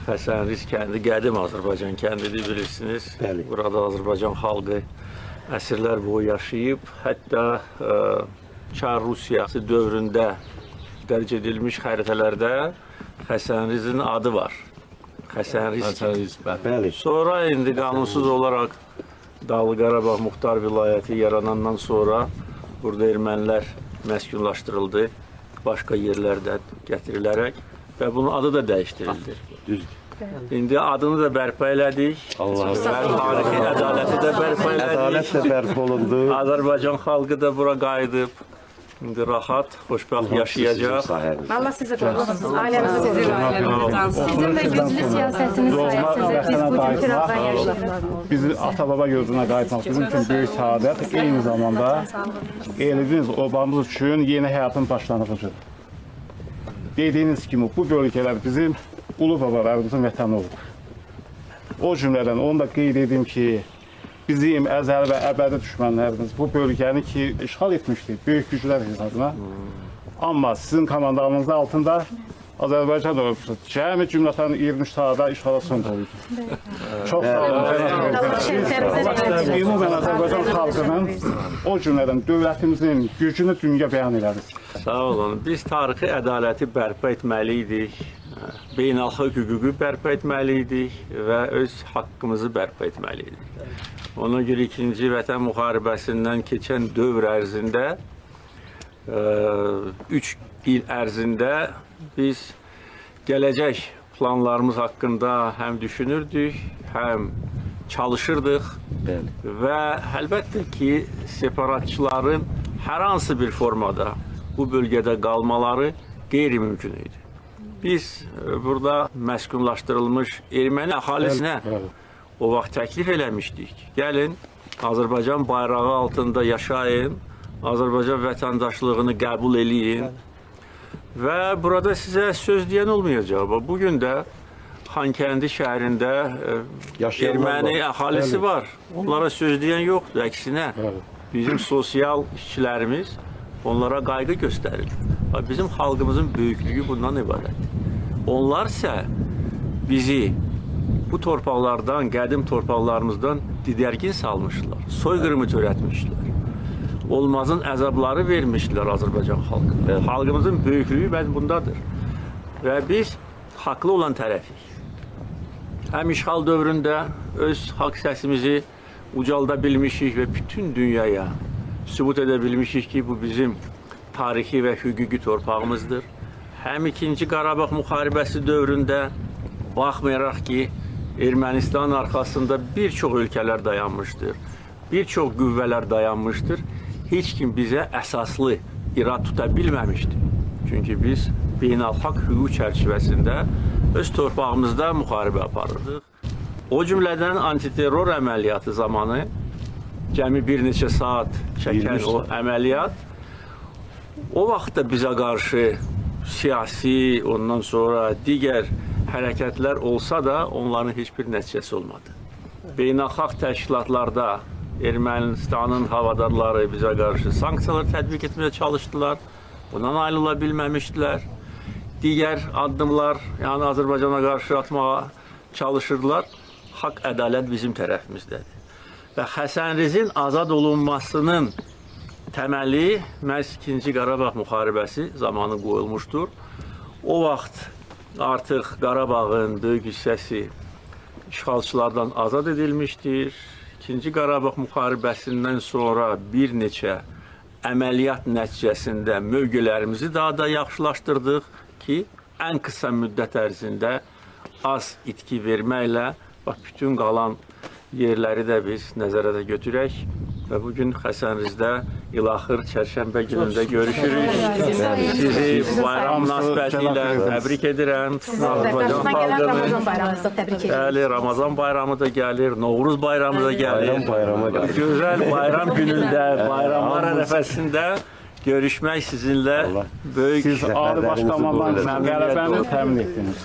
Xəsənriz kəndi qədim Azərbaycan kəndidir, bilirsiniz. Bəli. Burada Azərbaycan xalqı əsrlər boyu yaşayıb. Hətta Çar Rusiyası dövründə dərc edilmiş xəritələrdə Xəsənrizin adı var. Xəsənriz. Bəli. Sonra indi qanunsuz olaraq Dağlı Qarabağ Muxtar Vilayəti yaranandan sonra burada ermənilər məskunlaşdırıldı. Başqa yerlərdən gətirilərək və bunun adı da dəyişdirildi. Düzdür. İndi adını da bərpa elədik. Allah və tarixi ədaləti də bərpa ədalət elədik. də bərpa olundu. Azərbaycan xalqı da bura qayıdıb. İndi rahat, xoşbəxt yaşayacaq. Allah sizi qorusun. Ailənizi sizi Sizin və güclü siyasətiniz sayəsində biz bu gün Piraqda yaşayırıq. Bizi ata-baba gözünə qayıtmaq bizim üçün böyük səadət. Eyni zamanda elimiz, obamız üçün yeni həyatın başlanğıcıdır. Dediyiniz kimi bu bölgələr bizim ulu babalarımızın vətəni olub. O cümlədən onu da qeyd edim ki, bizim əzəl və əbədi düşmənlərimiz bu bölgəni ki, işğal etmişdir, böyük güclər hesabına. Amma sizin komandanızın altında Azərbaycan ordusu cəmi cümlətanın 23 sahada işğala son qoydu. Çox sağ olun. Ümumən Azərbaycan xalqının, o cümlədən dövlətimizin gücünü dünya bəyan edərik. Sağ olun. Biz tarixi ədaləti bərpa etməliydik. Beynəlxalq hüququ bərpa etməliydik və öz haqqımızı bərpa etməliydik. Ona görə 2-ci Vətən müharibəsindən keçən dövr ərzində 3 il ərzində biz gələcək planlarımız haqqında həm düşünürdük, həm çalışırdıq və əlbəttə ki, separatçıların hər hansı bir formada bu bölgədə qalmaları qeyri-mümkün idi. Biz burada məskunlaşdırılmış erməni əhalisinə o vaxt təklif eləmişdik. Gəlin, Azərbaycan bayrağı altında yaşayın, Azərbaycan vətəndaşlığını qəbul eləyin və burada sizə söz deyən olmayacaq. Bugün də Xankəndi şəhərində erməni əhalisi var. Onlara söz deyən yoxdur, əksinə. Bizim sosial işçilərimiz onlara qayğı göstərir. Bizim xalqımızın böyüklüyü bundan ibarət. Onlar isə bizi bu torpaqlardan, qədim torpaqlarımızdan didərgin salmışlar, soyqırımı törətmişlər. Olmazın əzabları vermişlər Azərbaycan xalqına. Xalqımızın böyüklüyü bundadır. Və biz haqlı olan tərəfik. Həm işğal dövründə öz haqq səsimizi ucalda bilmişik və bütün dünyaya sübut edə bilmişik ki, bu bizim tarixi və hüquqi torpağımızdır. Həm 2-ci Qarabağ müharibəsi dövründə baxmayaraq ki, Ermənistan arxasında bir çox ölkələr dayanmışdır, bir çox qüvvələr dayanmışdır. Heç kim bizə əsaslı irad tuta bilməmişdir. Çünki biz beynəlxalq hüquq çərçivəsində öz torpağımızda müharibə aparırdıq. O cümlədən antiterror əməliyyatı zamanı cəmi bir neçə saat çəkən o əməliyyat o vaxtda bizə qarşı siyasi, ondan sonra digər hərəkətlər olsa da onların heç bir nəticəsi olmadı. Beynəlxalq təşkilatlarda Ermənistanın havadarları bizə qarşı sanksiyalar tətbiq etməyə çalışdılar. Bundan ayrıla bilməmişdilər. Digər addımlar, yəni Azərbaycana qarşı atmağa çalışırdılar. Haqq, ədalət bizim tərəfimizdədir. Və Xəsənrizin azad olunmasının təməli məhz 2-ci Qarabağ müharibəsi zamanı qoyulmuşdur. O vaxt artıq Qarabağın böyük hissəsi işğalçılardan azad edilmişdir. 2-ci Qarabağ müharibəsindən sonra bir neçə əməliyyat nəticəsində mövqelərimizi daha da yaxşılaşdırdıq ki, ən qısa müddət ərzində az itki verməklə bütün qalan yerləri də biz nəzərə götürək və bugün Xəsənrizdə ilaxır çərşənbə günündə görüşürük. Sizi bayram münasibəti ilə təbrik edirəm. Azərbaycan xalqını Ramazan bayramı da gəlir, Novruz bayramı da gəlir. Gözəl bayram günündə, bayramlar ərəfəsində görüşmək sizinlə böyük Siz Ali Baş Komandanın qələbəni təmin etdiniz.